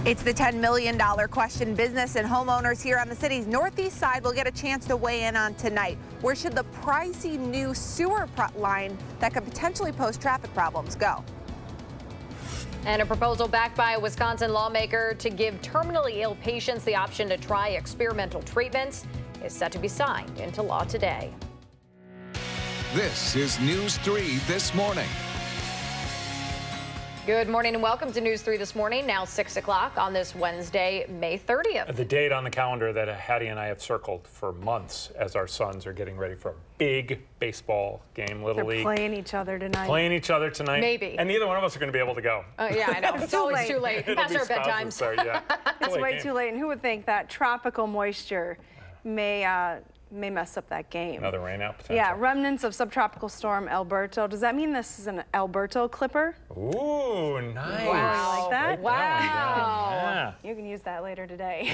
It's the $10 million question business and homeowners here on the city's northeast side will get a chance to weigh in on tonight. Where should the pricey new sewer line that could potentially pose traffic problems go? And a proposal backed by a Wisconsin lawmaker to give terminally ill patients the option to try experimental treatments is set to be signed into law today. This is News 3 This Morning. Good morning and welcome to News 3 This Morning, now 6 o'clock on this Wednesday, May 30th. The date on the calendar that Hattie and I have circled for months as our sons are getting ready for a big baseball game, Little League. They're playing each other tonight. Playing each other tonight. Maybe. And neither one of us are going to be able to go. Yeah, I know. It's always too late. Past our bedtimes. Yeah. It's way too late. And who would think that tropical moisture may mess up that game? Another rain out potential. Yeah, remnants of subtropical storm Alberto. Does that mean this is an Alberto clipper? Ooh, nice. Wow. Like that? Wow. Yeah. You can use that later today.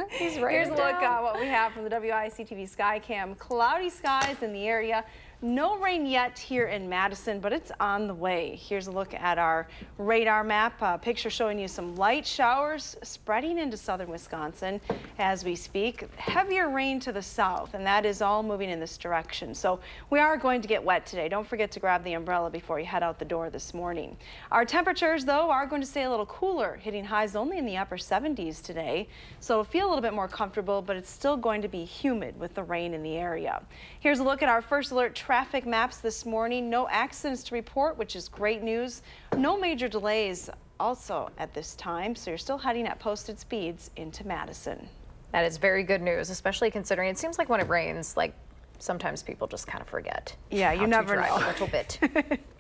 He's right. Here's a look at what we have from the WISC-TV Skycam. Cloudy skies in the area. No rain yet here in Madison, but it's on the way. Here's a look at our radar map. A picture showing you some light showers spreading into southern Wisconsin as we speak. Heavier rain to the south, and that is all moving in this direction. So we are going to get wet today. Don't forget to grab the umbrella before you head out the door this morning. Our temperatures, though, are going to stay a little cooler, hitting highs only in the upper 70s today. So it'll feel a little bit more comfortable, but it's still going to be humid with the rain in the area. Here's a look at our first alert traffic maps this morning. No accidents to report, which is great news. No major delays also at this time, so you're still heading at posted speeds into Madison. That is very good news, especially considering it seems like when it rains, like sometimes people just kind of forget. Yeah, you never know. A little bit.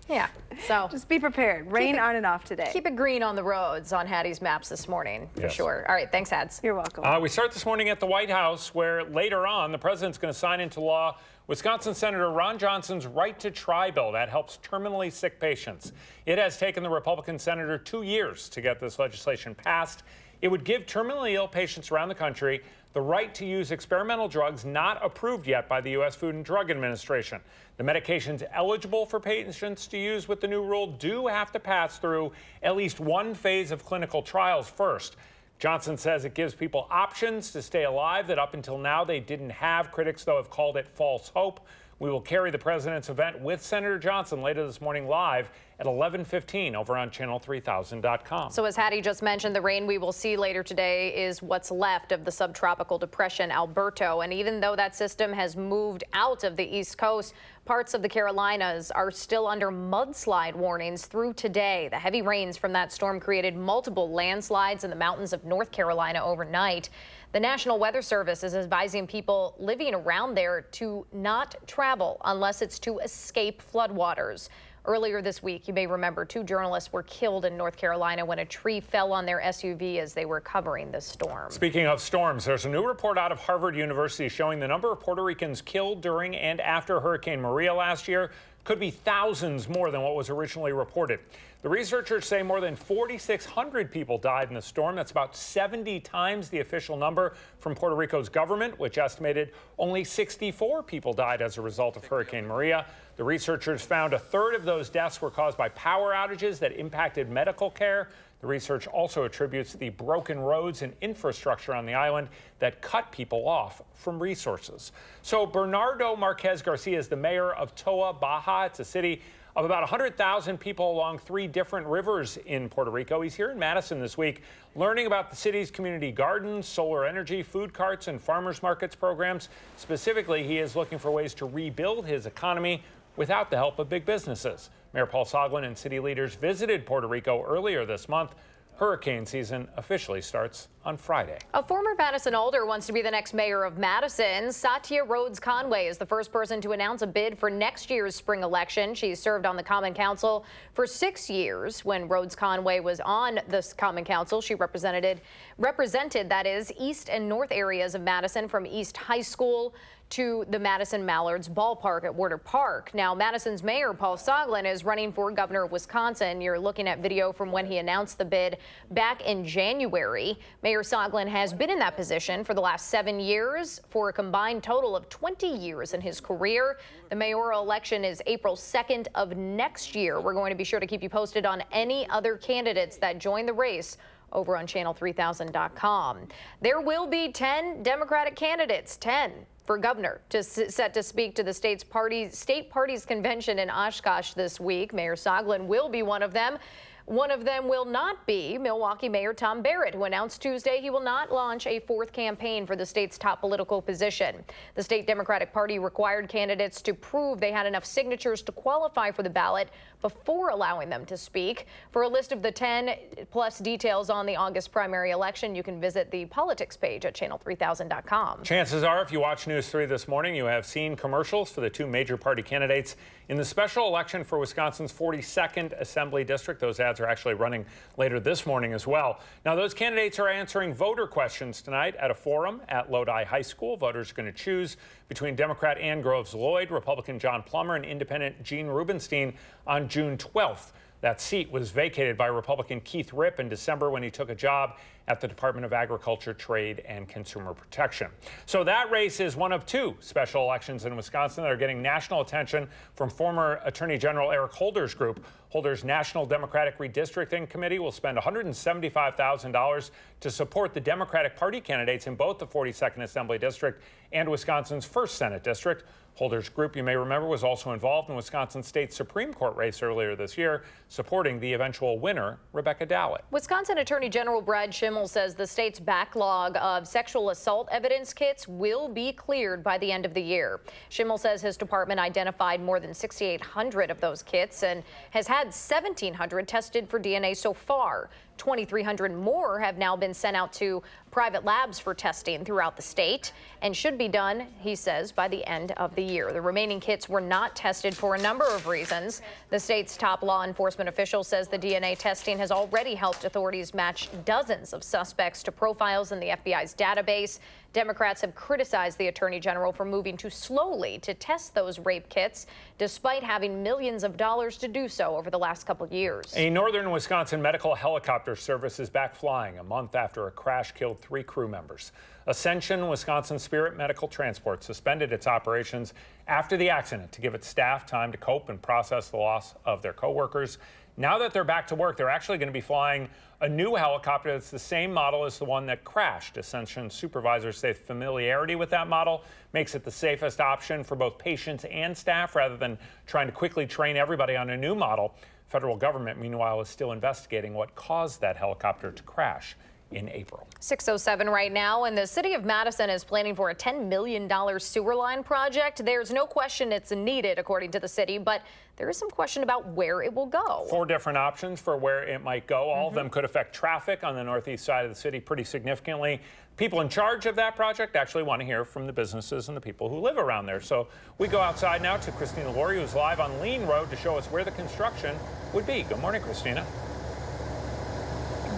Yeah, so just be prepared. Rain on and off today. Keep it green on the roads on Hattie's maps this morning, for sure. All right, thanks, Hads. You're welcome. We start this morning at the White House, where later on the president's going to sign into law Wisconsin Senator Ron Johnson's right to try bill that helps terminally sick patients. It has taken the Republican senator 2 years to get this legislation passed. It would give terminally ill patients around the country the right to use experimental drugs not approved yet by the U.S. Food and Drug Administration. The medications eligible for patients to use with the new rule do have to pass through at least one phase of clinical trials first. Johnson says it gives people options to stay alive that up until now they didn't have. Critics, though, have called it false hope. We will carry the president's event with Senator Johnson later this morning live at 11:15 over on channel3000.com. So as Hattie just mentioned, the rain we will see later today is what's left of the subtropical depression Alberto. And even though that system has moved out of the East Coast, parts of the Carolinas are still under mudslide warnings through today. The heavy rains from that storm created multiple landslides in the mountains of North Carolina overnight. The National Weather Service is advising people living around there to not travel unless it's to escape floodwaters. Earlier this week, you may remember 2 journalists were killed in North Carolina when a tree fell on their SUV as they were covering the storm. Speaking of storms, there's a new report out of Harvard University showing the number of Puerto Ricans killed during and after Hurricane Maria last year could be thousands more than what was originally reported. The researchers say more than 4,600 people died in the storm. That's about 70 times the official number from Puerto Rico's government, which estimated only 64 people died as a result of Hurricane Maria. The researchers found a third of those deaths were caused by power outages that impacted medical care. The research also attributes the broken roads and infrastructure on the island that cut people off from resources. So Bernardo Marquez Garcia is the mayor of Toa Baja. It's a city of about 100,000 people along 3 different rivers in Puerto Rico. He's here in Madison this week learning about the city's community gardens, solar energy, food carts, and farmers markets programs. Specifically, he is looking for ways to rebuild his economy without the help of big businesses. Mayor Paul Soglin and city leaders visited Puerto Rico earlier this month. Hurricane season officially starts on Friday. A former Madison alder wants to be the next mayor of Madison. Satya Rhodes Conway is the first person to announce a bid for next year's spring election. She served on the Common Council for 6 years. When Rhodes Conway was on the Common Council, she represented that is East and North areas of Madison, from East High School to the Madison Mallards ballpark at Warder Park. Now, Madison's mayor, Paul Soglin, is running for governor of Wisconsin. You're looking at video from when he announced the bid back in January. Mayor Soglin has been in that position for the last 7 years, for a combined total of 20 years in his career. The mayoral election is April 2nd of next year. We're going to be sure to keep you posted on any other candidates that join the race over on channel3000.com. There will be 10 Democratic candidates, 10 for governor, set to speak to the state party's convention in Oshkosh this week. Mayor Soglin will be one of them. One of them will not be Milwaukee Mayor Tom Barrett, who announced Tuesday he will not launch a fourth campaign for the state's top political position. The state Democratic Party required candidates to prove they had enough signatures to qualify for the ballot before allowing them to speak. For a list of the 10 plus details on the August primary election, you can visit the politics page at channel3000.com. Chances are, if you watch News 3 this morning, you have seen commercials for the two major party candidates in the special election for Wisconsin's 42nd Assembly District. Those ads are actually running later this morning as well. Now, those candidates are answering voter questions tonight at a forum at Lodi High School. Voters are going to choose between Democrat Ann Groves Lloyd, Republican John Plummer, and Independent Gene Rubenstein on June 12th. That seat was vacated by Republican Keith Ripp in December when he took a job at the Department of Agriculture, Trade, and Consumer Protection. So that race is one of two special elections in Wisconsin that are getting national attention from former Attorney General Eric Holder's group. Holder's National Democratic Redistricting Committee will spend $175,000 to support the Democratic Party candidates in both the 42nd Assembly District and Wisconsin's 1st Senate District. Holder's group, you may remember, was also involved in Wisconsin State Supreme Court race earlier this year, supporting the eventual winner, Rebecca Dowlett. Wisconsin Attorney General Brad Schimmel says the state's backlog of sexual assault evidence kits will be cleared by the end of the year. Schimmel says his department identified more than 6,800 of those kits and has had 1,700 tested for DNA so far. 2,300 more have now been sent out to private labs for testing throughout the state and should be done, he says, by the end of the year. The remaining kits were not tested for a number of reasons. The state's top law enforcement official says the DNA testing has already helped authorities match dozens of suspects to profiles in the FBI's database. Democrats have criticized the Attorney General for moving too slowly to test those rape kits, despite having millions of dollars to do so over the last couple of years. A northern Wisconsin medical helicopter service is back flying a month after a crash killed 3 crew members. Ascension Wisconsin Spirit Medical Transport suspended its operations after the accident to give its staff time to cope and process the loss of their coworkers. Now that they're back to work, they're actually going to be flying a new helicopter that's the same model as the one that crashed. Ascension supervisors say familiarity with that model makes it the safest option for both patients and staff rather than trying to quickly train everybody on a new model. Federal government, meanwhile, is still investigating what caused that helicopter to crash in April. 6:07 right now, and the city of Madison is planning for a $10 million sewer line project. There's no question it's needed, according to the city, but there is some question about where it will go. 4 different options for where it might go. All of them could affect traffic on the northeast side of the city pretty significantly. People in charge of that project actually want to hear from the businesses and the people who live around there. So we go outside now to Christina Laurie, who's live on Lean Road to show us where the construction would be. Good morning, Christina.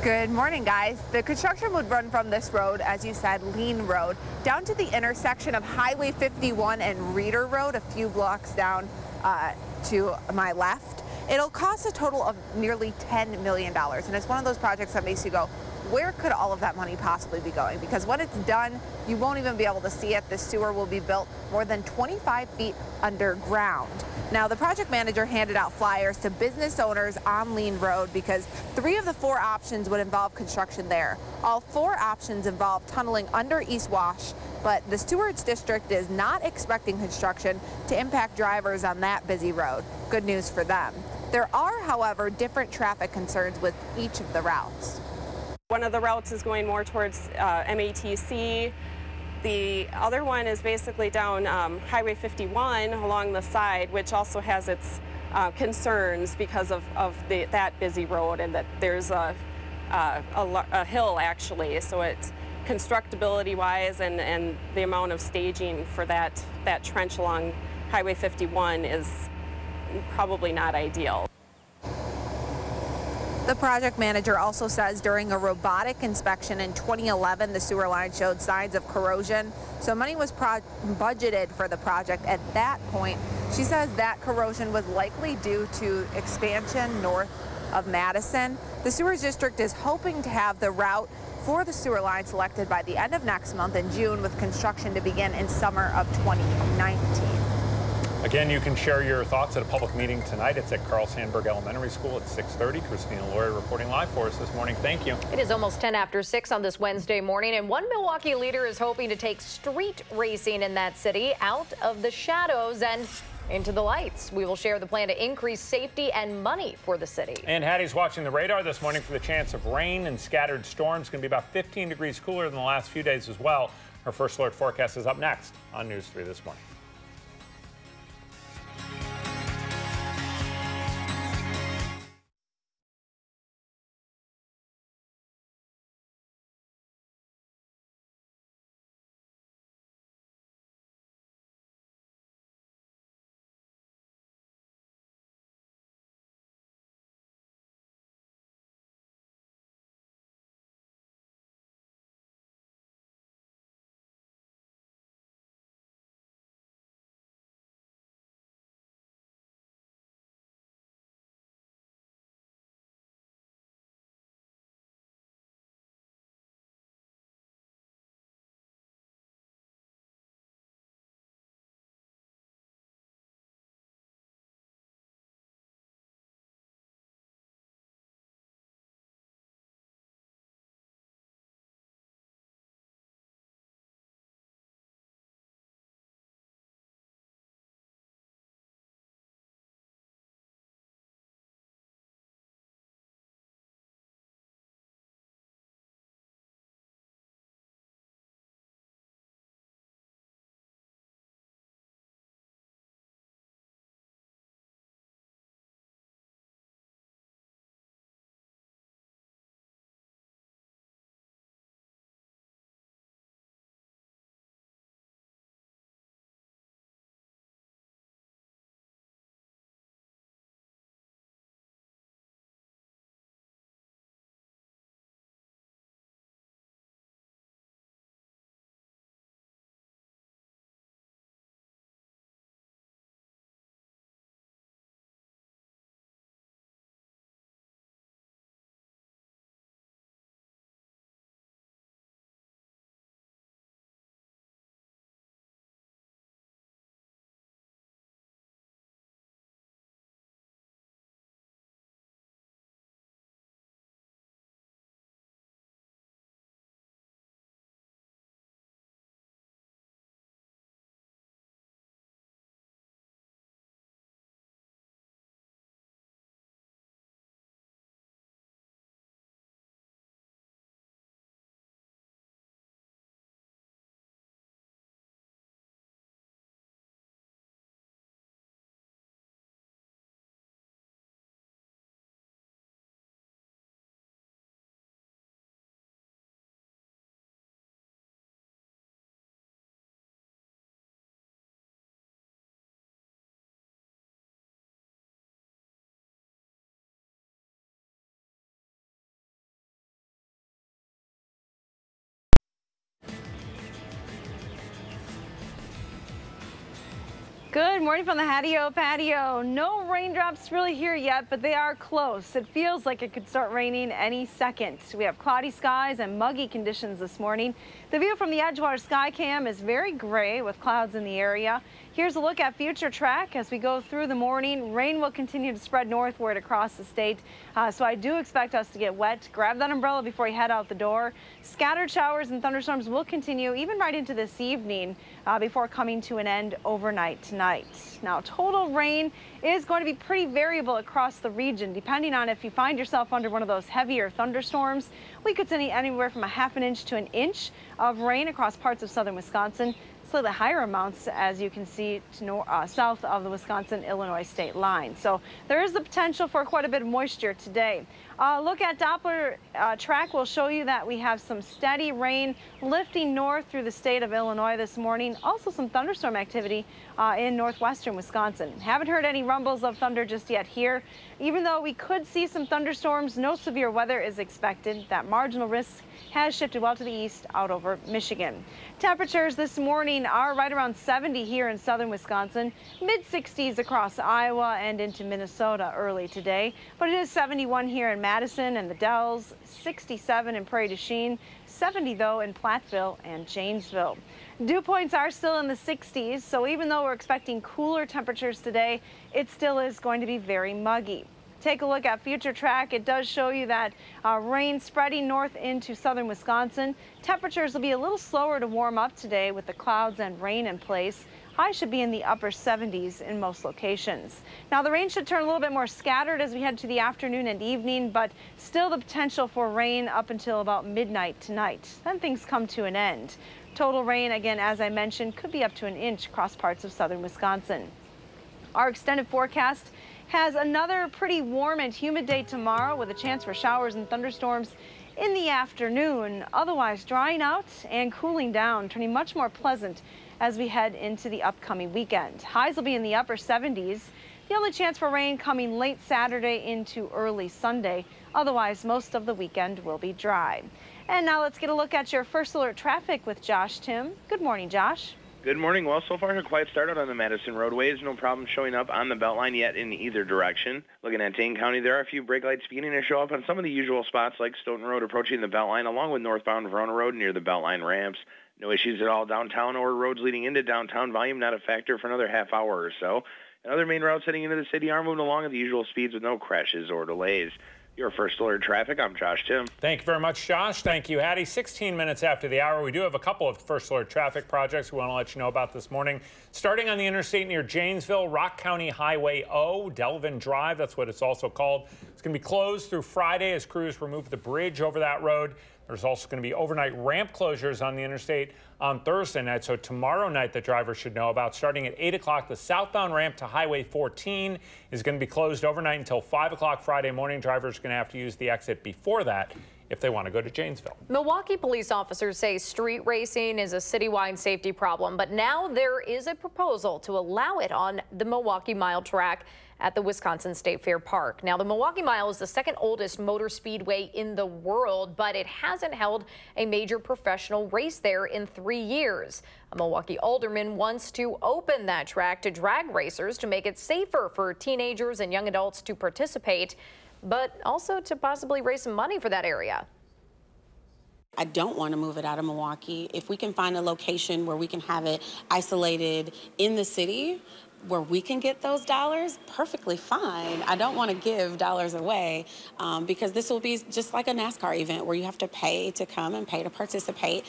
Good morning, guys. The construction would run from this road, as you said, Lean Road, down to the intersection of Highway 51 and Reeder Road, a few blocks down to my left. It'll cost a total of nearly $10 million, and it's one of those projects that makes you go, where could all of that money possibly be going? Because when it's done, you won't even be able to see it. The sewer will be built more than 25 feet underground. Now, the project manager handed out flyers to business owners on Lean Road because 3 of the 4 options would involve construction there. All 4 options involve tunneling under East Wash, but the Stewart's District is not expecting construction to impact drivers on that busy road. Good news for them. There are, however, different traffic concerns with each of the routes. One of the routes is going more towards MATC. The other one is basically down Highway 51 along the side, which also has its concerns because of that busy road and that there's a hill actually. So it's constructability-wise and the amount of staging for that trench along Highway 51 is probably not ideal. The project manager also says during a robotic inspection in 2011, the sewer line showed signs of corrosion. So money was budgeted for the project at that point. She says that corrosion was likely due to expansion north of Madison. The Sewers District is hoping to have the route for the sewer line selected by the end of next month in June, with construction to begin in summer of 2019. Again, you can share your thoughts at a public meeting tonight. It's at Carl Sandburg Elementary School at 6:30. Christina Laurie reporting live for us this morning. Thank you. It is almost 10 after 6 on this Wednesday morning, and one Milwaukee leader is hoping to take street racing in that city out of the shadows and into the lights. We will share the plan to increase safety and money for the city. And Hattie's watching the radar this morning for the chance of rain and scattered storms. It's going to be about 15 degrees cooler than the last few days as well. Her first alert forecast is up next on News 3 this morning. Good morning from the Hattie-O patio. No raindrops really here yet, but they are close. It feels like it could start raining any second. We have cloudy skies and muggy conditions this morning. The view from the Edgewater Sky Cam is very gray with clouds in the area. Here's a look at future track as we go through the morning. Rain will continue to spread northward across the state, so I do expect us to get wet. Grab that umbrella before you head out the door. Scattered showers and thunderstorms will continue even right into this evening before coming to an end overnight tonight. Now, total rain is going to be pretty variable across the region, depending on if you find yourself under one of those heavier thunderstorms. We could see anywhere from a ½ an inch to an inch of rain across parts of southern Wisconsin. Slightly higher amounts, as you can see, to south of the Wisconsin-Illinois state line. So there is the potential for quite a bit of moisture today. Look at Doppler track will show you that we have some steady rain lifting north through the state of Illinois this morning. Also some thunderstorm activity in northwestern Wisconsin. Haven't heard any rumbles of thunder just yet here. Even though we could see some thunderstorms, no severe weather is expected. That marginal risk has shifted well to the east out over Michigan. Temperatures this morning are right around 70 here in southern Wisconsin, mid-60s across Iowa and into Minnesota early today. But it is 71 here in Madison and the Dells, 67 in Prairie du Chien, 70 though in Platteville and Janesville. Dew points are still in the 60s, so even though we're expecting cooler temperatures today, it still is going to be very muggy. Take a look at future track. It does show you that rain spreading north into southern Wisconsin. Temperatures will be a little slower to warm up today with the clouds and rain in place. Highs should be in the upper 70s in most locations. Now the rain should turn a little bit more scattered as we head to the afternoon and evening, but still the potential for rain up until about midnight tonight. Then things come to an end. Total rain, again, as I mentioned, could be up to an inch across parts of southern Wisconsin. Our extended forecast has another pretty warm and humid day tomorrow with a chance for showers and thunderstorms in the afternoon. Otherwise drying out and cooling down, turning much more pleasant as we head into the upcoming weekend. Highs will be in the upper 70s. The only chance for rain coming late Saturday into early Sunday. Otherwise, most of the weekend will be dry. And now let's get a look at your first alert traffic with Josh Tim. Good morning, Josh. Good morning. Well, so far a quiet start out on the Madison roadways. No problem showing up on the Beltline yet in either direction. Looking at Dane County, there are a few brake lights beginning to show up on some of the usual spots like Stoughton Road approaching the Beltline, along with northbound Verona Road near the Beltline ramps. No issues at all downtown or roads leading into downtown. Volume not a factor for another half hour or so. And other main routes heading into the city are moving along at the usual speeds with no crashes or delays. Your first alert traffic, I'm Josh Tim. Thank you very much, Josh. Thank you, Hattie. 16 minutes after the hour, we do have a couple of first alert traffic projects we want to let you know about this morning. Starting on the interstate near Janesville, Rock County Highway O, Delvin Drive, that's what it's also called. It's going to be closed through Friday as crews remove the bridge over that road. There's also going to be overnight ramp closures on the interstate on Thursday night. So tomorrow night, the drivers should know about. Starting at 8 o'clock, the southbound ramp to Highway 14 is going to be closed overnight until 5 o'clock Friday morning. Drivers are going to have to use the exit before that if they want to go to Janesville. Milwaukee police officers say street racing is a citywide safety problem, but now there is a proposal to allow it on the Milwaukee Mile track at the Wisconsin State Fair Park. Now, the Milwaukee Mile is the second oldest motor speedway in the world, but it hasn't held a major professional race there in 3 years. A Milwaukee alderman wants to open that track to drag racers to make it safer for teenagers and young adults to participate, but also to possibly raise some money for that area. I don't want to move it out of Milwaukee. If we can find a location where we can have it isolated in the city, where we can get those dollars, perfectly fine. I don't want to give dollars away because this will be just like a NASCAR event where you have to pay to come and pay to participate.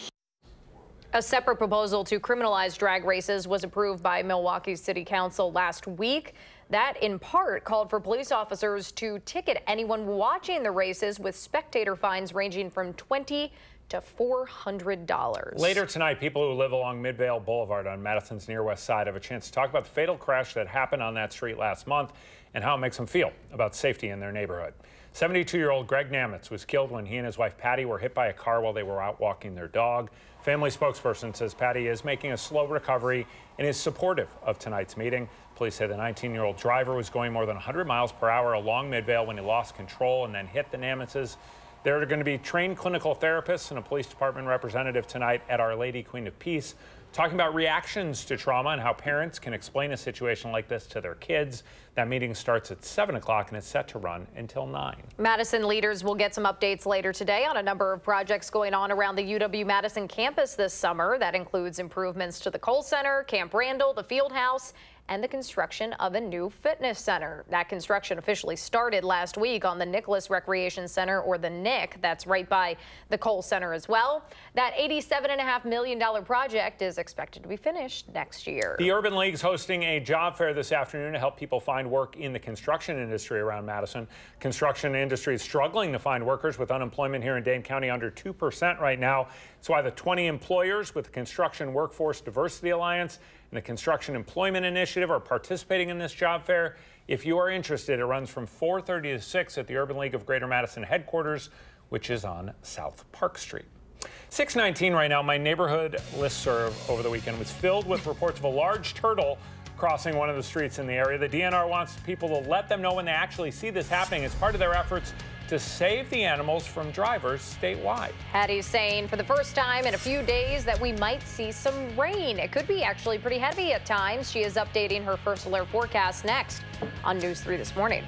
A separate proposal to criminalize drag races was approved by Milwaukee City Council last week. That, in part, called for police officers to ticket anyone watching the races with spectator fines ranging from $20 to $400. Later tonight, people who live along Midvale Boulevard on Madison's near west side have a chance to talk about the fatal crash that happened on that street last month and how it makes them feel about safety in their neighborhood. 72-year-old Greg Namitz was killed when he and his wife Patty were hit by a car while they were out walking their dog. Family spokesperson says Patty is making a slow recovery and is supportive of tonight's meeting. Police say the 19-year-old driver was going more than 100 miles per hour along Midvale when he lost control and then hit the Namitzes. There are going to be trained clinical therapists and a police department representative tonight at Our Lady Queen of Peace talking about reactions to trauma and how parents can explain a situation like this to their kids. That meeting starts at 7 o'clock and is set to run until 9. Madison leaders will get some updates later today on a number of projects going on around the UW-Madison campus this summer. That includes improvements to the Cole Center, Camp Randall, the Field House, and the construction of a new fitness center. That construction officially started last week on the Nicholas Recreation Center, or the NIC. That's right by the Cole Center as well. That $87.5 million project is expected to be finished next year. The Urban League's hosting a job fair this afternoon to help people find work in the construction industry around Madison. Construction industry is struggling to find workers with unemployment here in Dane County under 2% right now. That's why the 20 employers with the Construction Workforce Diversity Alliance and the Construction Employment Initiative are participating in this job fair. If you are interested, it runs from 4:30 to 6 at the Urban League of Greater Madison headquarters, which is on South Park Street. 6:19 right now. My neighborhood listserv over the weekend was filled with reports of a large turtle crossing one of the streets in the area. The DNR wants people to let them know when they actually see this happening as part of their efforts to save the animals from drivers statewide. Hattie's saying for the first time in a few days that we might see some rain. It could be actually pretty heavy at times. She is updating her first alert forecast next on News 3 this morning.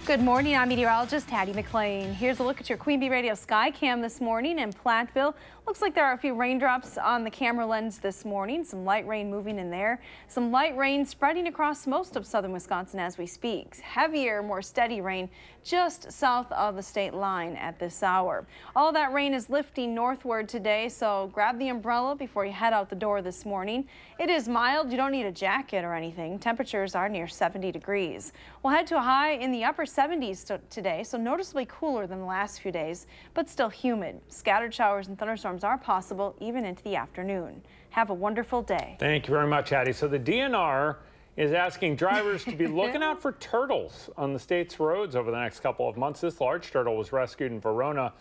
Good morning, I'm meteorologist Hattie McLean. Here's a look at your Queen Bee Radio Sky Cam this morning in Platteville. Looks like there are a few raindrops on the camera lens this morning. Some light rain moving in there. Some light rain spreading across most of southern Wisconsin as we speak. Heavier, more steady rain just south of the state line at this hour. All that rain is lifting northward today, so grab the umbrella before you head out the door this morning. It is mild. You don't need a jacket or anything. Temperatures are near 70 degrees. We'll head to a high in the upper 70s today, so noticeably cooler than the last few days, but still humid. Scattered showers and thunderstorms are possible even into the afternoon. Have a wonderful day. Thank you very much, Hattie. So the DNR is asking drivers to be looking out for turtles on the state's roads over the next couple of months. This large turtle was rescued in Verona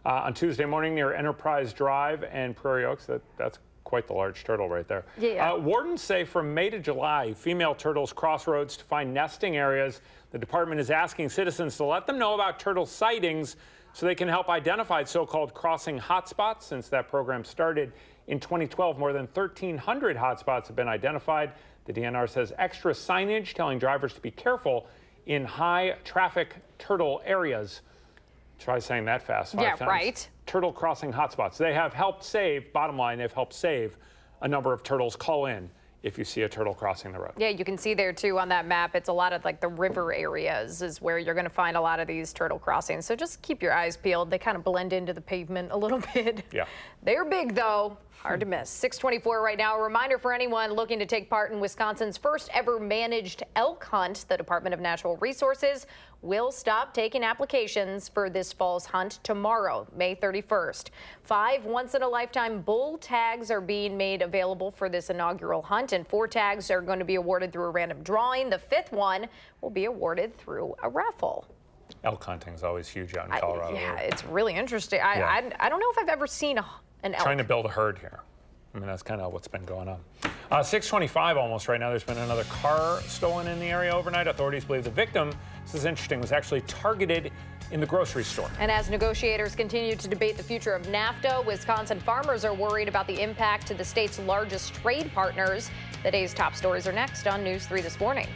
on Tuesday morning near Enterprise Drive and Prairie Oaks. That's quite the large turtle right there. Yeah. Wardens say from May to July, female turtles cross roads to find nesting areas. The department is asking citizens to let them know about turtle sightings so they can help identify so-called crossing hotspots. Since that program started in 2012, more than 1,300 hotspots have been identified. The DNR says extra signage telling drivers to be careful in high traffic turtle areas. Try saying that fast 5 times. Right. Turtle crossing hotspots. They have helped save, bottom line, they've helped save a number of turtles. Call in if you see a turtle crossing the road. Yeah, you can see there too on that map. It's a lot of like the river areas is where you're going to find a lot of these turtle crossings. So just keep your eyes peeled. They kind of blend into the pavement a little bit. Yeah. They're big though. Hard to miss. 6:24 right now. A reminder for anyone looking to take part in Wisconsin's first ever managed elk hunt. The Department of Natural Resources will stop taking applications for this fall's hunt tomorrow, May 31st. 5 once-in-a-lifetime bull tags are being made available for this inaugural hunt, and 4 tags are going to be awarded through a random drawing. The 5th one will be awarded through a raffle. Elk hunting is always huge out in Colorado. Yeah, it's really interesting. I don't know if I've ever seen an elk. Trying to build a herd here. I mean, that's kind of what's been going on. 6:25 almost right now. There's been another car stolen in the area overnight. Authorities believe the victim, this is interesting, was actually targeted in the grocery store. And as negotiators continue to debate the future of NAFTA, Wisconsin farmers are worried about the impact to the state's largest trade partners. The day's top stories are next on News 3 this morning.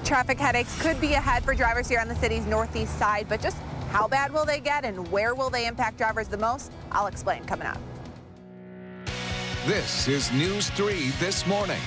Traffic headaches could be ahead for drivers here on the city's northeast side, but just how bad will they get and where will they impact drivers the most? I'll explain coming up. This is News 3 This Morning.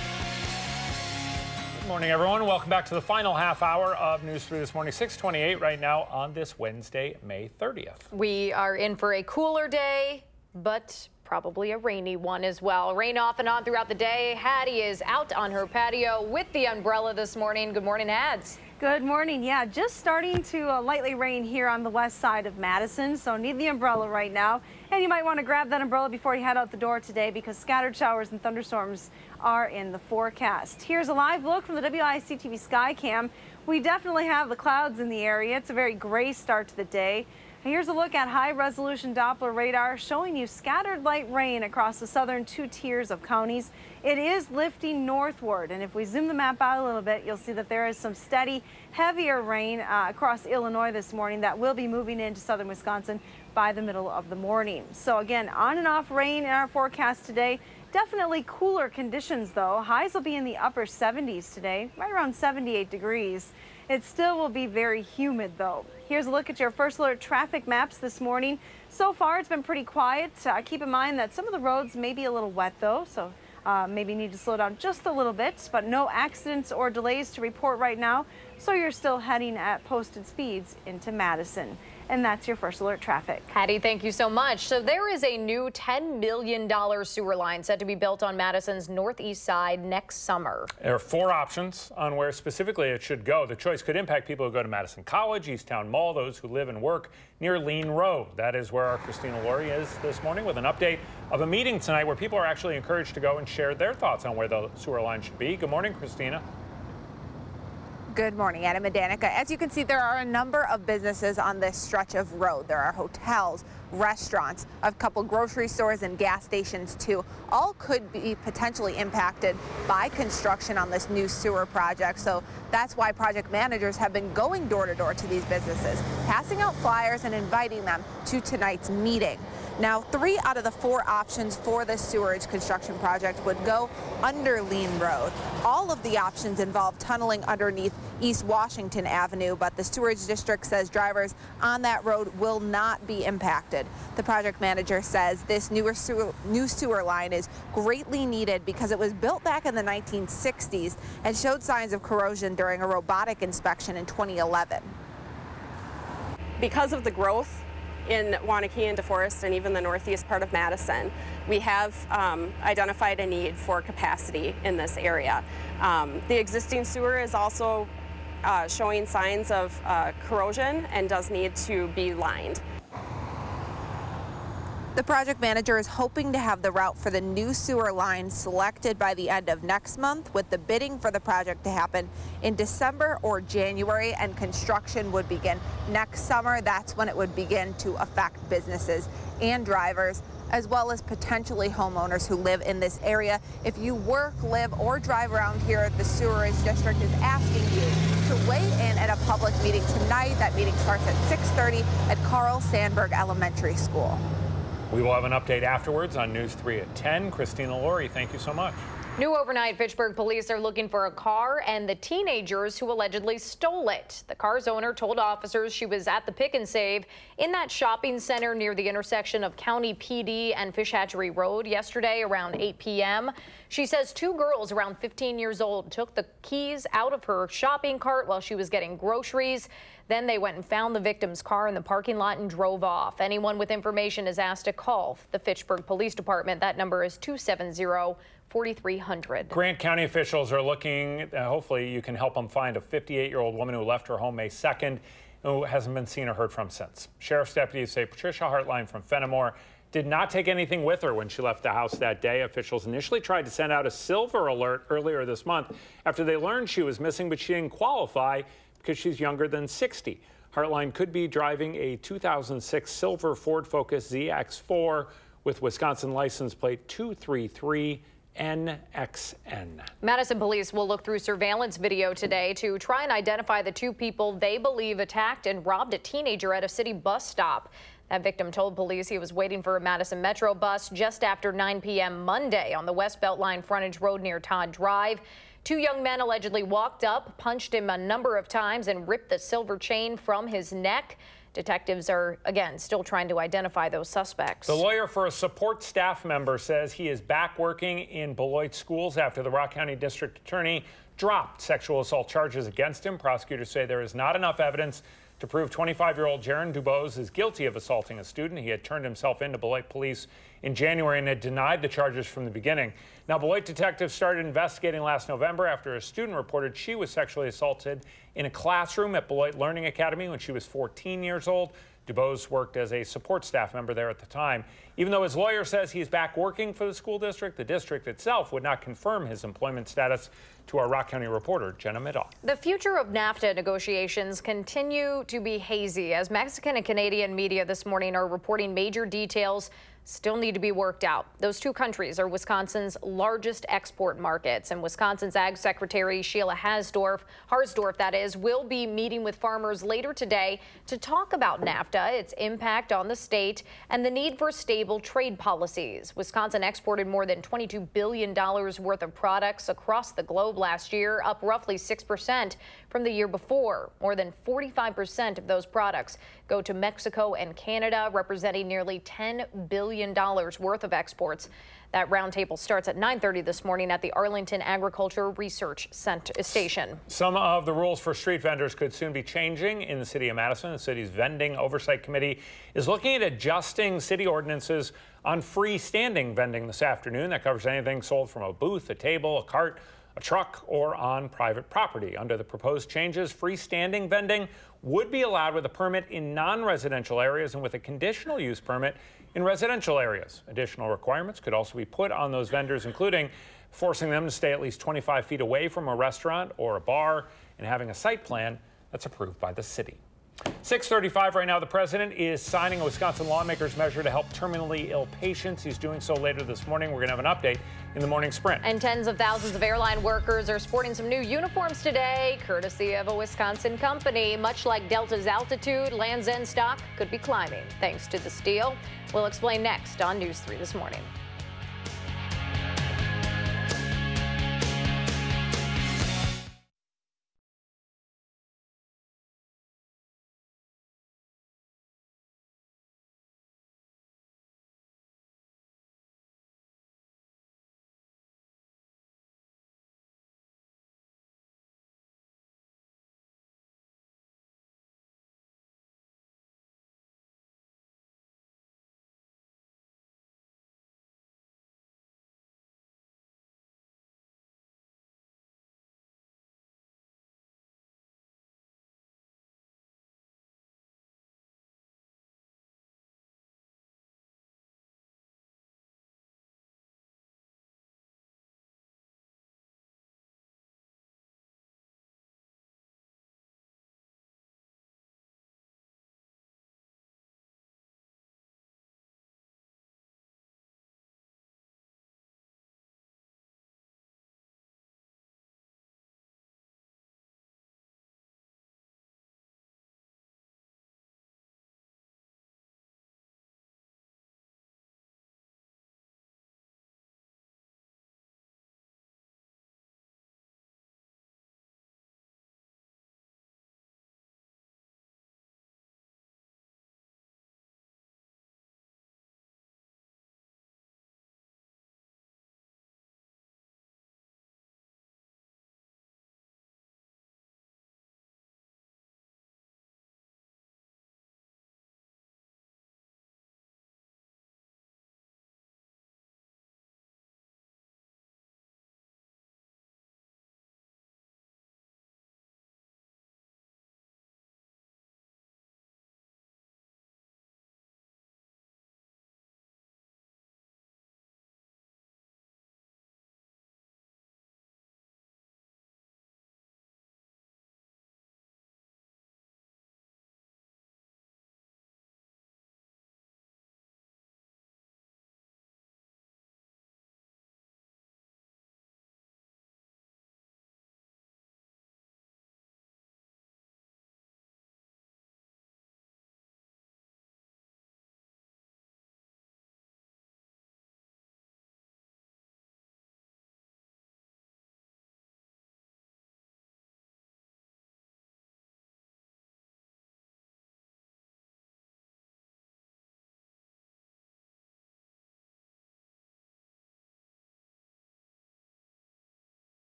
Good morning, everyone. Welcome back to the final half hour of News 3 This Morning, 6:28 right now on this Wednesday, May 30th. We are in for a cooler day, but probably a rainy one as well. Rain off and on throughout the day. Hattie is out on her patio with the umbrella this morning. Good morning, Hads. Good morning. Yeah, just starting to lightly rain here on the west side of Madison, so need the umbrella right now. And you might want to grab that umbrella before you head out the door today because scattered showers and thunderstorms are in the forecast. Here's a live look from the WISC-TV sky cam. We definitely have the clouds in the area. It's a very gray start to the day. Here's a look at high-resolution Doppler radar showing you scattered light rain across the southern 2 tiers of counties. It is lifting northward, and if we zoom the map out a little bit, you'll see that there is some steady, heavier rain across Illinois this morning that will be moving into southern Wisconsin by the middle of the morning. So again, on and off rain in our forecast today. Definitely cooler conditions, though. Highs will be in the upper 70s today, right around 78 degrees. It still will be very humid, though. Here's a look at your first alert traffic maps this morning. So far, it's been pretty quiet. Keep in mind that some of the roads may be a little wet, though, so maybe need to slow down just a little bit, but no accidents or delays to report right now. So you're still heading at posted speeds into Madison. And that's your first alert traffic. Hattie, thank you so much. So there is a new $10 million sewer line set to be built on Madison's northeast side next summer. There are 4 options on where specifically it should go. The choice could impact people who go to Madison College, Easttown Mall, those who live and work near Lean Road. That is where our Christina Laurie is this morning with an update of a meeting tonight where people are actually encouraged to go and share their thoughts on where the sewer line should be. Good morning, Christina. Good morning, Adam and Danica. As you can see, there are a number of businesses on this stretch of road. There are hotels, restaurants, a couple grocery stores and gas stations too. All could be potentially impacted by construction on this new sewer project. So that's why project managers have been going door to door to these businesses, passing out flyers and inviting them to tonight's meeting. Now, 3 out of the 4 options for this sewerage construction project would go under Lean Road. All of the options involve tunneling underneath East Washington Avenue, but the sewerage district says drivers on that road will not be impacted. The project manager says this new sewer line is greatly needed because it was built back in the 1960s and showed signs of corrosion during a robotic inspection in 2011. Because of the growth in Waunakee and DeForest and even the northeast part of Madison, we have identified a need for capacity in this area. The existing sewer is also showing signs of corrosion and does need to be lined. The project manager is hoping to have the route for the new sewer line selected by the end of next month, with the bidding for the project to happen in December or January, and construction would begin next summer. That's when it would begin to affect businesses and drivers, as well as potentially homeowners who live in this area. If you work, live, or drive around here, the sewerage district is asking you to weigh in at a public meeting tonight. That meeting starts at 6:30 at Carl Sandburg Elementary School. We will have an update afterwards on News 3 at 10. Christina Laurie, thank you so much. New overnight, Fitchburg police are looking for a car and the teenagers who allegedly stole it. The car's owner told officers she was at the Pick and Save in that shopping center near the intersection of County PD and Fish Hatchery Road yesterday around 8 p.m. She says 2 girls around 15 years old took the keys out of her shopping cart while she was getting groceries. Then they went and found the victim's car in the parking lot and drove off. Anyone with information is asked to call the Fitchburg Police Department. That number is 270-4300. Grant County officials are looking, hopefully you can help them find a 58-year-old woman who left her home May 2nd, who hasn't been seen or heard from since. Sheriff's deputies say Patricia Hartline from Fenimore did not take anything with her when she left the house that day. Officials initially tried to send out a silver alert earlier this month after they learned she was missing, but she didn't qualify because she's younger than 60. Hartline could be driving a 2006 silver Ford Focus ZX4 with Wisconsin license plate 233NXN. Madison police will look through surveillance video today to try and identify the 2 people they believe attacked and robbed a teenager at a city bus stop. That victim told police he was waiting for a Madison Metro bus just after 9 p.m. Monday on the West Beltline frontage road near Todd Drive. Two young men allegedly walked up, punched him a number of times, and ripped the silver chain from his neck. Detectives are, again, still trying to identify those suspects. The lawyer for a support staff member says he is back working in Beloit schools after the Rock County District Attorney dropped sexual assault charges against him. Prosecutors say there is not enough evidence to prove 25-year-old Jaron Dubose is guilty of assaulting a student. He had turned himself into Beloit police in January and had denied the charges from the beginning. Now, Beloit detectives started investigating last November after a student reported she was sexually assaulted in a classroom at Beloit Learning Academy when she was 14 years old. Dubose worked as a support staff member there at the time. Even though his lawyer says he's back working for the school district, the district itself would not confirm his employment status to our Rock County reporter, Jenna Middaugh. The future of NAFTA negotiations continue to be hazy as Mexican and Canadian media this morning are reporting major details still need to be worked out. Those two countries are Wisconsin's largest export markets, and Wisconsin's Ag Secretary Sheila Harsdorf, that is, will be meeting with farmers later today to talk about NAFTA, its impact on the state, and the need for stable trade policies. Wisconsin exported more than $22 billion worth of products across the globe last year, up roughly 6% from the year before. More than 45% of those products go to Mexico and Canada, representing nearly $10 billion worth of exports. That roundtable starts at 9:30 this morning at the Arlington Agriculture Research Station. Some of the rules for street vendors could soon be changing in the city of Madison. The city's Vending Oversight Committee is looking at adjusting city ordinances on freestanding vending this afternoon. That covers anything sold from a booth, a table, a cart, a truck, or on private property. Under the proposed changes, freestanding vending would be allowed with a permit in non-residential areas and with a conditional use permit in residential areas. Additional requirements could also be put on those vendors, including forcing them to stay at least 25 feet away from a restaurant or a bar and having a site plan that's approved by the city. 6:35 right now. The president is signing a Wisconsin lawmaker's measure to help terminally ill patients. He's doing so later this morning. We're going to have an update in the morning sprint. And tens of thousands of airline workers are sporting some new uniforms today, courtesy of a Wisconsin company. Much like Delta's altitude, Land's End stock could be climbing thanks to the steal. We'll explain next on News 3 this morning.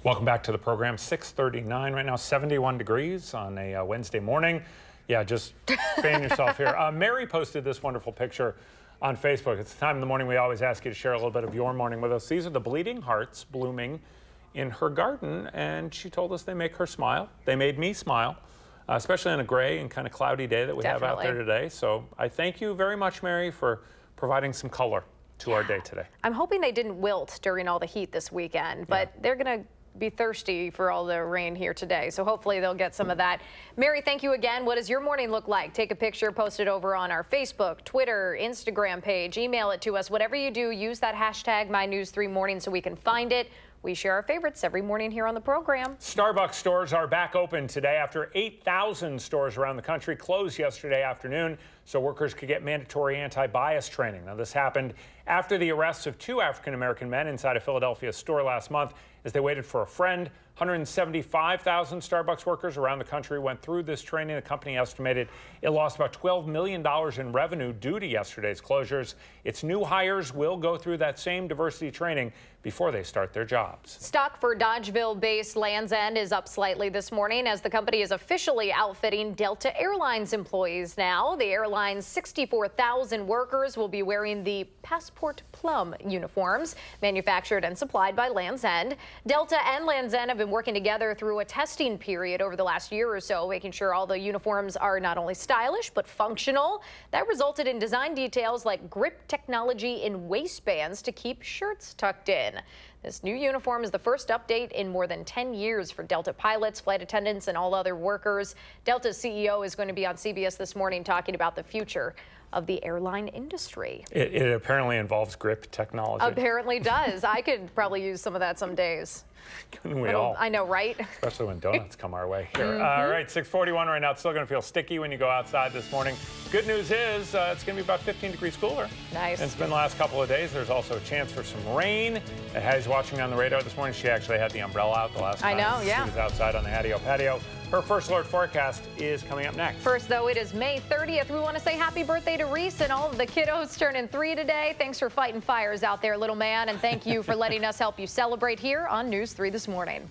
Welcome back to the program. 6:39 right now, 71 degrees on a Wednesday morning. Yeah, just fan yourself here. Mary posted this wonderful picture on Facebook. It's the time in the morning we always ask you to share a little bit of your morning with us. These are the bleeding hearts blooming in her garden, and she told us they make her smile. They made me smile, especially on a gray and kind of cloudy day that we have out there today. So I thank you very much, Mary, for providing some color to our day today. I'm hoping they didn't wilt during all the heat this weekend, but they're going to be thirsty for all the rain here today. So hopefully they'll get some of that. Mary, thank you again. What does your morning look like? Take a picture, post it over on our Facebook, Twitter, Instagram page, email it to us. Whatever you do, use that hashtag MyNews3Morning so we can find it. We share our favorites every morning here on the program. Starbucks stores are back open today after 8,000 stores around the country closed yesterday afternoon so workers could get mandatory anti-bias training. Now, this happened after the arrests of 2 African-American men inside a Philadelphia store last month as they waited for a friend. 175,000 Starbucks workers around the country went through this training. The company estimated it lost about $12 million in revenue due to yesterday's closures. Its new hires will go through that same diversity training before they start their jobs. Stock for Dodgeville-based Land's End is up slightly this morning as the company is officially outfitting Delta Airlines employees now. The airline's 64,000 workers will be wearing the Passport Plum uniforms, manufactured and supplied by Land's End. Delta and Land's End have been working together through a testing period over the last year or so, making sure all the uniforms are not only stylish but functional. That resulted in design details like grip technology in waistbands to keep shirts tucked in. This new uniform is the first update in more than 10 years for Delta pilots, flight attendants, and all other workers. Delta's CEO is going to be on CBS this morning talking about the future of the airline industry. It apparently involves grip technology. Apparently does. I could probably use some of that some days. Couldn't we all? I know, right? Especially when donuts come our way here. All right, 6:41 right now. It's still going to feel sticky when you go outside this morning. Good news is it's going to be about 15 degrees cooler. Nice. And it's been the last couple of days. There's also a chance for some rain. Hattie's watching on the radar this morning. She actually had the umbrella out the last time. I know, yeah. She was outside on the patio. Her first alert forecast is coming up next. First, though, it is May 30th. We want to say happy birthday to Reese and all of the kiddos turning 3 today. Thanks for fighting fires out there, little man, and thank you for letting us help you celebrate here on News 3 This Morning.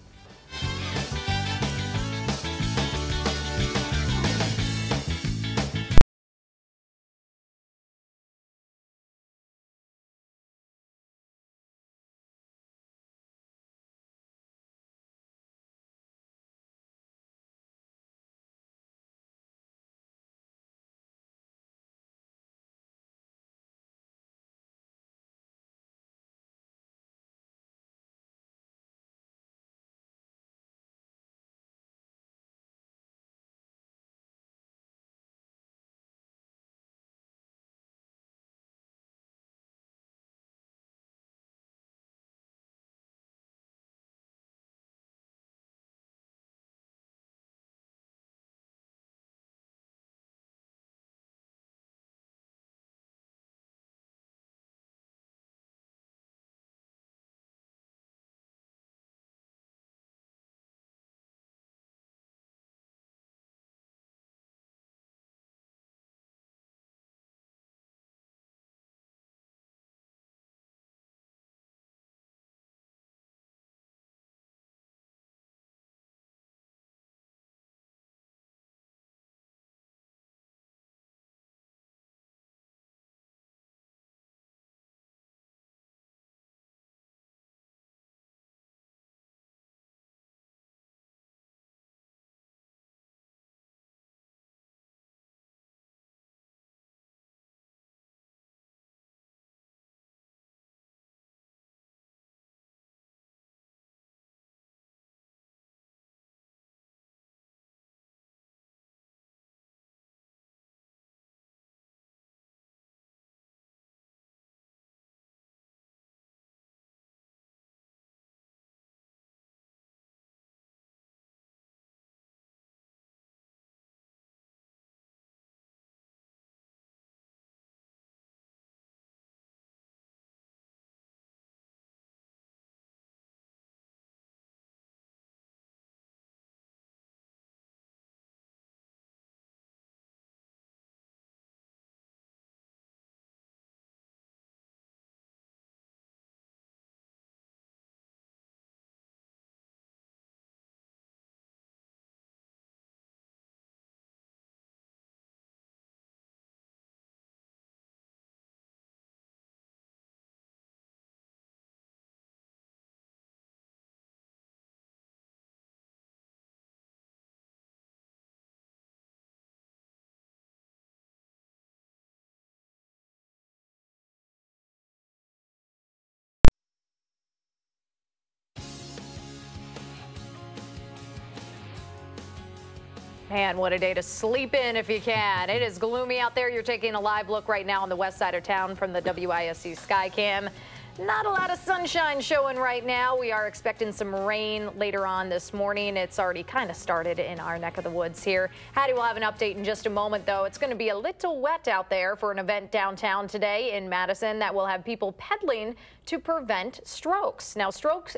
And what a day to sleep in if you can. It is gloomy out there. You're taking a live look right now on the west side of town from the WISC Skycam. Not a lot of sunshine showing right now. We are expecting some rain later on this morning. It's already kind of started in our neck of the woods here. Hattie will have an update in just a moment, though. It's going to be a little wet out there for an event downtown today in Madison that will have people pedaling to prevent strokes. Now, strokes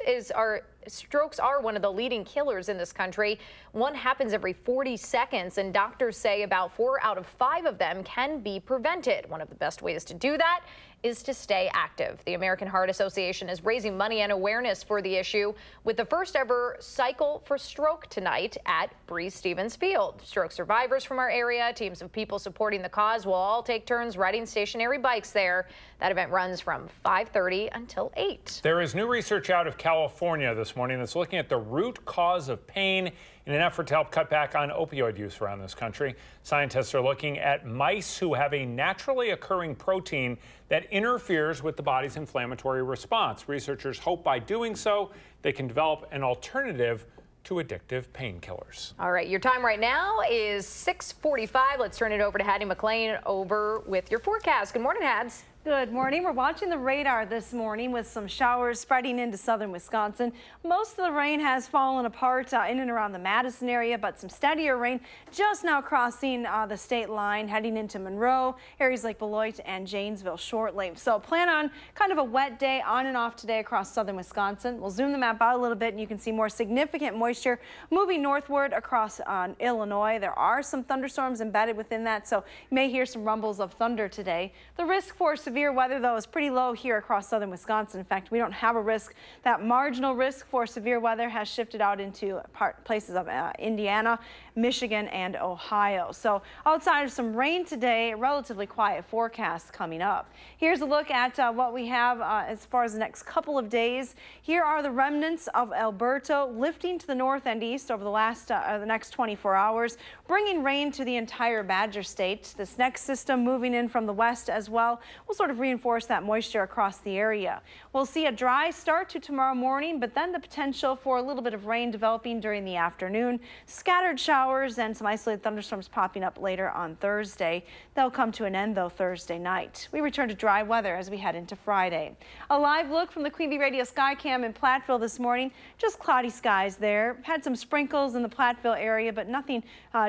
are one of the leading killers in this country. One happens every 40 seconds, and doctors say about 4 out of 5 of them can be prevented. One of the best ways to do that is to stay active. The American Heart Association is raising money and awareness for the issue with the first ever Cycle for Stroke tonight at Stevens Field. Stroke survivors from our area, teams of people supporting the cause will all take turns riding stationary bikes there. That event runs from 5:30 until 8. There is new research out of California this morning that's looking at the root cause of pain in an effort to help cut back on opioid use around this country. Scientists are looking at mice who have a naturally occurring protein that interferes with the body's inflammatory response. Researchers hope by doing so, they can develop an alternative to addictive painkillers. All right, your time right now is 6:45. Let's turn it over to Hattie McLean over with your forecast. Good morning, Hads. Good morning. We're watching the radar this morning with some showers spreading into southern Wisconsin. Most of the rain has fallen apart in and around the Madison area, but some steadier rain just now crossing the state line, heading into Monroe, areas like Beloit and Janesville shortly. So plan on kind of a wet day on and off today across southern Wisconsin. We'll zoom the map out a little bit and you can see more significant moisture moving northward across Illinois. There are some thunderstorms embedded within that, so you may hear some rumbles of thunder today. The risk for severe weather, though, is pretty low here across southern Wisconsin. In fact, we don't have a risk. That marginal risk for severe weather has shifted out into places of Indiana, Michigan, and Ohio. So outside of some rain today, a relatively quiet forecast coming up. Here's a look at what we have as far as the next couple of days. Here are the remnants of Alberto lifting to the north and east over the next 24 hours, bringing rain to the entire Badger State. This next system moving in from the west as well will sort of reinforce that moisture across the area. We'll see a dry start to tomorrow morning, but then the potential for a little bit of rain developing during the afternoon. Scattered showers and some isolated thunderstorms popping up later on Thursday. They'll come to an end, though, Thursday night. We return to dry weather as we head into Friday. A live look from the Queen Bee Radio Skycam in Platteville this morning. Just cloudy skies there. Had some sprinkles in the Platteville area, but nothing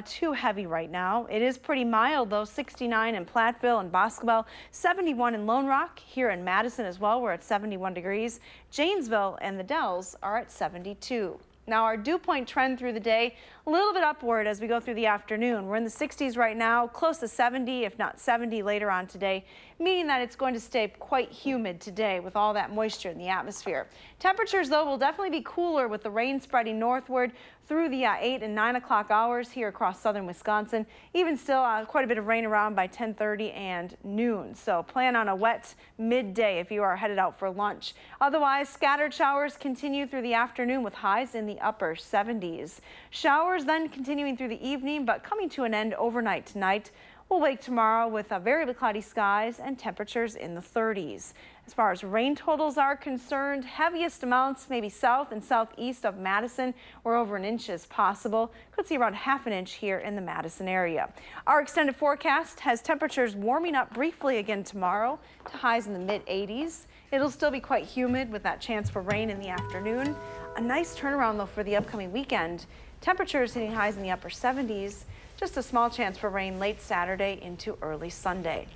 too heavy right now. It is pretty mild, though. 69 in Platteville and Boscobel, 71 in Lone Rock. Here in Madison as well, we're at 71 degrees. Janesville and the Dells are at 72. Now our dew point trend through the day, a little bit upward as we go through the afternoon. We're in the 60s right now, close to 70, if not 70 later on today, meaning that it's going to stay quite humid today with all that moisture in the atmosphere. Temperatures, though, will definitely be cooler with the rain spreading northward through the 8 and 9 o'clock hours here across southern Wisconsin. Even still, quite a bit of rain around by 10:30 and noon. So plan on a wet midday if you are headed out for lunch. Otherwise, scattered showers continue through the afternoon with highs in the upper 70s. Showers then continuing through the evening, but coming to an end overnight tonight. We'll wake tomorrow with variably cloudy skies and temperatures in the 30s. As far as rain totals are concerned, heaviest amounts maybe south and southeast of Madison, where over an inch is possible. Could see around ½ inch here in the Madison area. Our extended forecast has temperatures warming up briefly again tomorrow to highs in the mid-80s. It'll still be quite humid with that chance for rain in the afternoon. A nice turnaround, though, for the upcoming weekend. Temperatures hitting highs in the upper 70s. Just a small chance for rain late Saturday into early Sunday.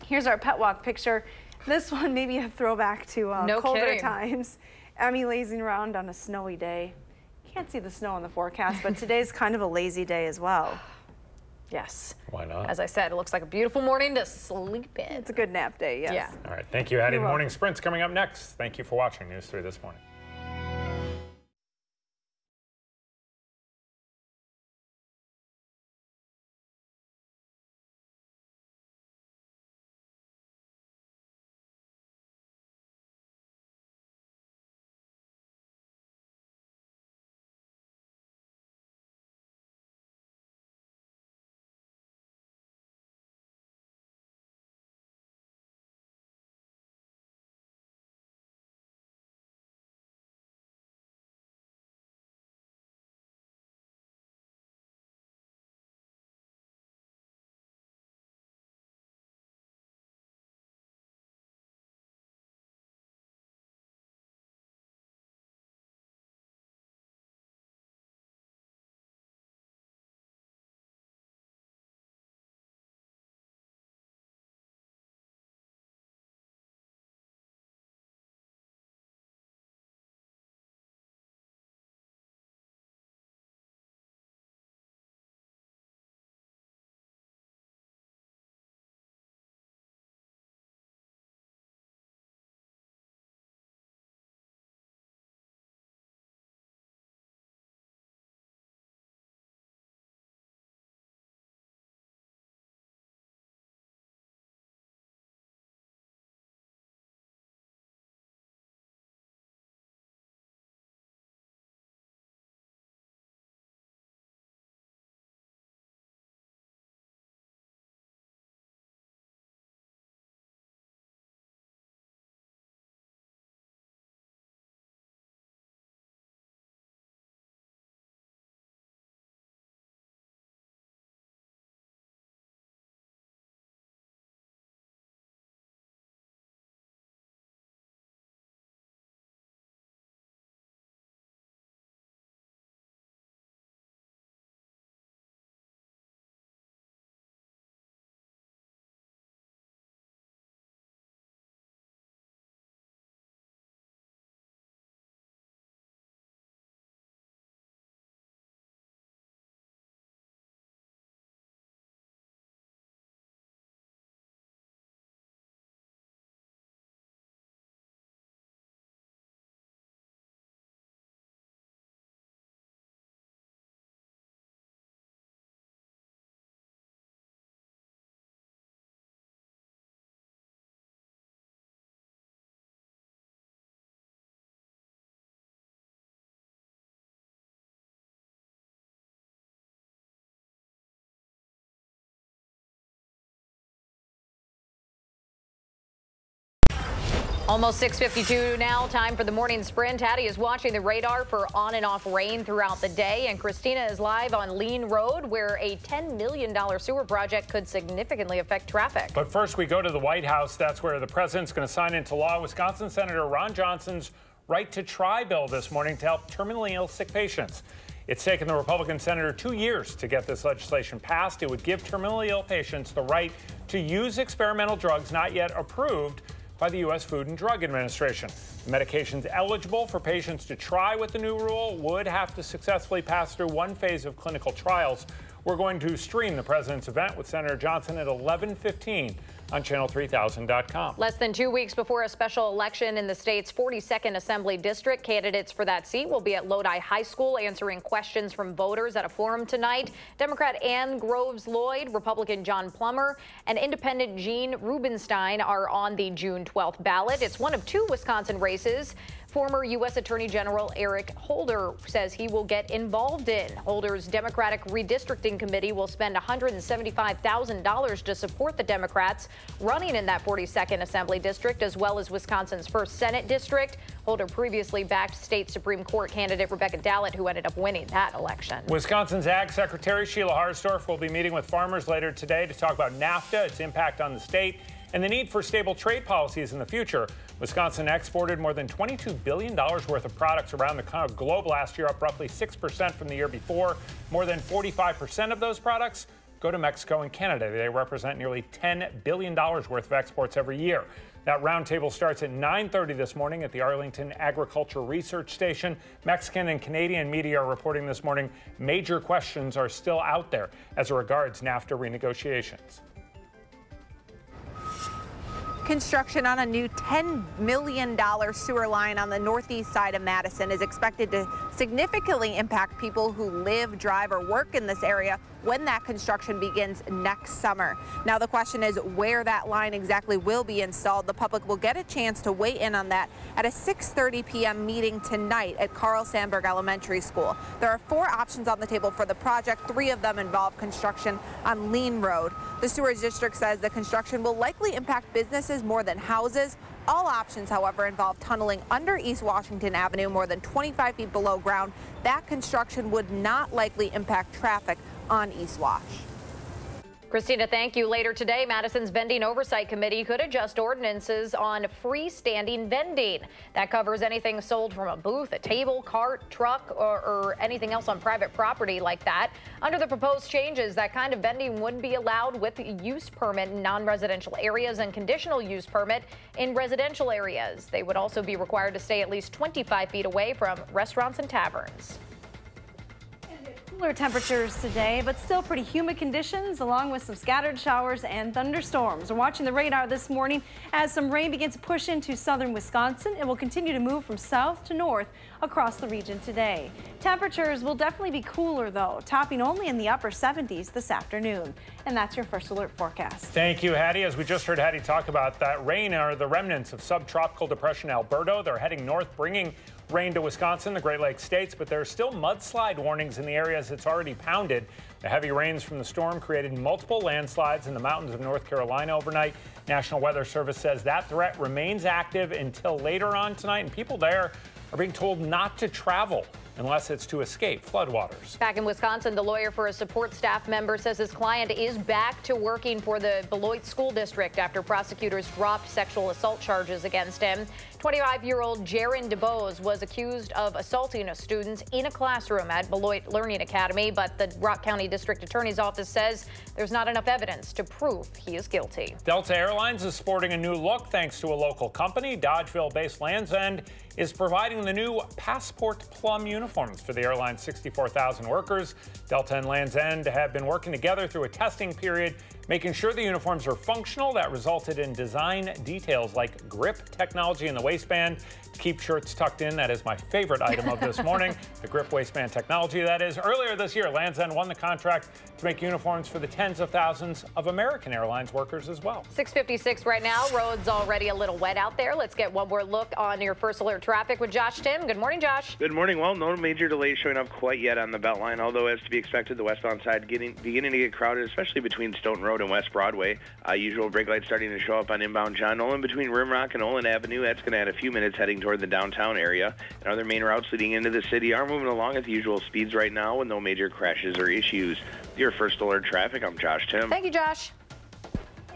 Here's our pet walk picture. This one may be a throwback to colder times. Emmy lazing around on a snowy day. Can't see the snow in the forecast, but today's kind of a lazy day as well. Yes. Why not? As I said, it looks like a beautiful morning to sleep in. It's a good nap day, yes. Yeah. All right. Thank you, Hattie. Morning Sprint's coming up next. Thank you for watching News 3 this morning. Almost 6:52 now, time for the morning sprint. Hattie is watching the radar for on and off rain throughout the day, and Christina is live on Lean Road, where a $10 million sewer project could significantly affect traffic. But first, we go to the White House. That's where the president's going to sign into law Wisconsin Senator Ron Johnson's right to try bill this morning to help terminally ill sick patients. It's taken the Republican senator 2 years to get this legislation passed. It would give terminally ill patients the right to use experimental drugs not yet approved by the U.S. Food and Drug Administration. The medications eligible for patients to try with the new rule would have to successfully pass through one phase of clinical trials. We're going to stream the president's event with Senator Johnson at 11:15 on channel3000.com. Less than 2 weeks before a special election in the state's 42nd Assembly District, candidates for that seat will be at Lodi High School answering questions from voters at a forum tonight. Democrat Ann Groves Lloyd, Republican John Plummer, and Independent Gene Rubenstein are on the June 12th ballot. It's one of two Wisconsin races former U.S. Attorney General Eric Holder says he will get involved in. Holder's Democratic Redistricting Committee will spend $175,000 to support the Democrats running in that 42nd Assembly District, as well as Wisconsin's first Senate District. Holder previously backed state Supreme Court candidate Rebecca Dallett, who ended up winning that election. Wisconsin's Ag Secretary Sheila Harsdorf will be meeting with farmers later today to talk about NAFTA, its impact on the state, and the need for stable trade policies in the future. Wisconsin exported more than $22 billion worth of products around the globe last year, up roughly 6% from the year before. More than 45% of those products go to Mexico and Canada. They represent nearly $10 billion worth of exports every year. That roundtable starts at 9:30 this morning at the Arlington Agriculture Research Station. Mexican and Canadian media are reporting this morning major questions are still out there as regards NAFTA renegotiations. Construction on a new $10 million sewer line on the northeast side of Madison is expected to significantly impact people who live, drive, or work in this area when that construction begins next summer. Now the question is where that line exactly will be installed. The public will get a chance to weigh in on that at a 6:30 p.m. meeting tonight at Carl Sandburg Elementary School. There are 4 options on the table for the project. 3 of them involve construction on Lean Road. The sewerage district says the construction will likely impact businesses more than houses. All options, however, involve tunneling under East Washington Avenue more than 25 feet below ground. That construction would not likely impact traffic on East Wash. Christina, thank you. Later today, Madison's Vending Oversight Committee could adjust ordinances on freestanding vending. That covers anything sold from a booth, a table, cart, truck, or anything else on private property like that. Under the proposed changes, that kind of vending would be allowed with use permit in non-residential areas and conditional use permit in residential areas. They would also be required to stay at least 25 feet away from restaurants and taverns. Cooler temperatures today, but still pretty humid conditions, along with some scattered showers and thunderstorms. We're watching the radar this morning as some rain begins to push into southern Wisconsin. It will continue to move from south to north across the region today. Temperatures will definitely be cooler, though, topping only in the upper 70s this afternoon. And that's your first alert forecast. Thank you, Hattie. As we just heard Hattie talk about, that rain are the remnants of subtropical depression Alberto. They're heading north, bringing rain to Wisconsin, the Great Lakes states, but there are still mudslide warnings in the areas it's already pounded. The heavy rains from the storm created multiple landslides in the mountains of North Carolina overnight. National Weather Service says that threat remains active until later on tonight, and people there are being told not to travel unless it's to escape floodwaters. Back in Wisconsin, the lawyer for a support staff member says his client is back to working for the Beloit School District after prosecutors dropped sexual assault charges against him. 25-year-old Jaron DeBose was accused of assaulting a student in a classroom at Beloit Learning Academy, but the Rock County District Attorney's Office says there's not enough evidence to prove he is guilty. Delta Airlines is sporting a new look thanks to a local company. Dodgeville-based Land's End is providing the new Passport Plum uniforms for the airline's 64,000 workers. Delta and Land's End have been working together through a testing period, making sure the uniforms are functional. That resulted in design details like grip technology in the waistband to keep shirts tucked in. That is my favorite item of this morning, the grip waistband technology, that is. Earlier this year, Land's End won the contract to make uniforms for the tens of thousands of American Airlines workers as well. 6:56 right now. Roads already a little wet out there. Let's get one more look on your first alert traffic with Josh Tim. Good morning, Josh. Good morning. Well, no no major delays showing up quite yet on the Beltline, although as to be expected, the westbound side beginning to get crowded, especially between Stoughton Road and West Broadway. Usual brake lights starting to show up on inbound John Nolan between Rimrock and Olin Avenue. That's going to add a few minutes heading toward the downtown area. And other main routes leading into the city are moving along at the usual speeds right now with no major crashes or issues. Your First Alert Traffic, I'm Josh Tim. Thank you, Josh.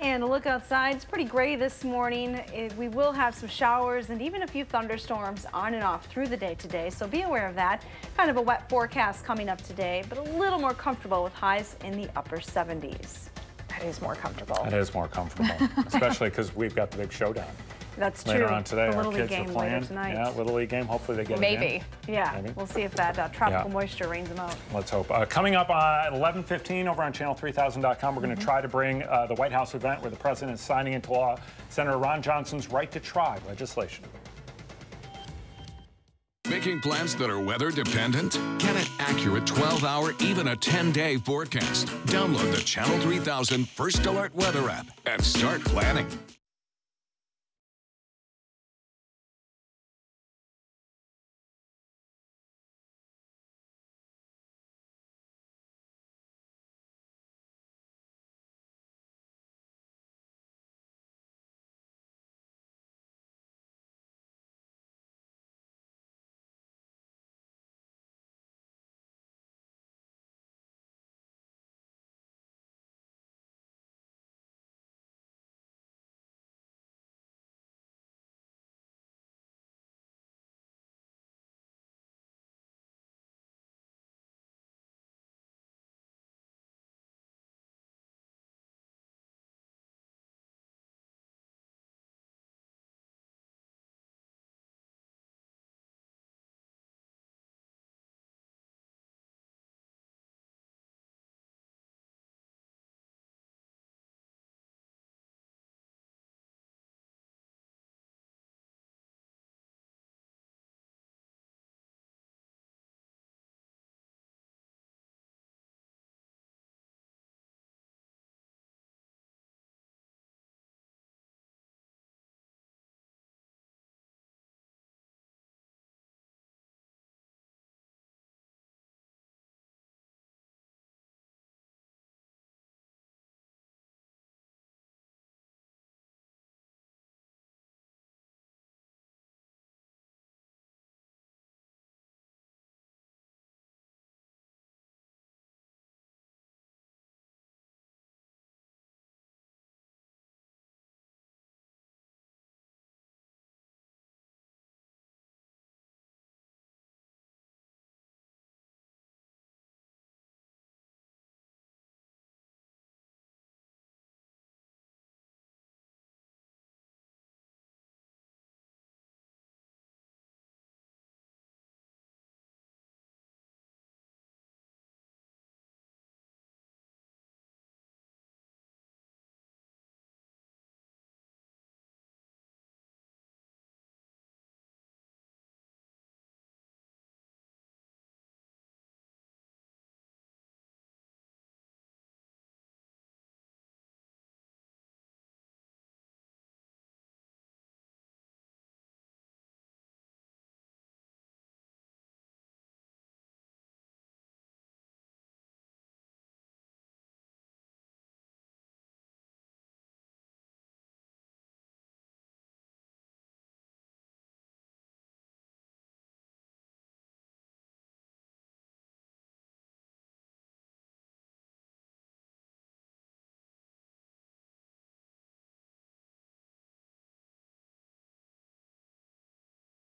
And a look outside, it's pretty gray this morning. We will have some showers and even a few thunderstorms on and off through the day today, so be aware of that. Kind of a wet forecast coming up today, but a little more comfortable with highs in the upper 70s. That is more comfortable. That is more comfortable, especially because we've got the big showdown. That's later true. on today. The Our Little kids League are game playing. later tonight. Yeah, Little League game. Hopefully they get Maybe. it in. Yeah, Maybe. We'll see if that tropical moisture rains them out. Let's hope. Coming up at 11:15 over on channel3000.com, we're going to try to bring the White House event where the president is signing into law Senator Ron Johnson's right to try legislation. Making plans that are weather dependent? Get an accurate 12-hour, even a 10-day forecast. Download the Channel 3000 First Alert Weather app and start planning.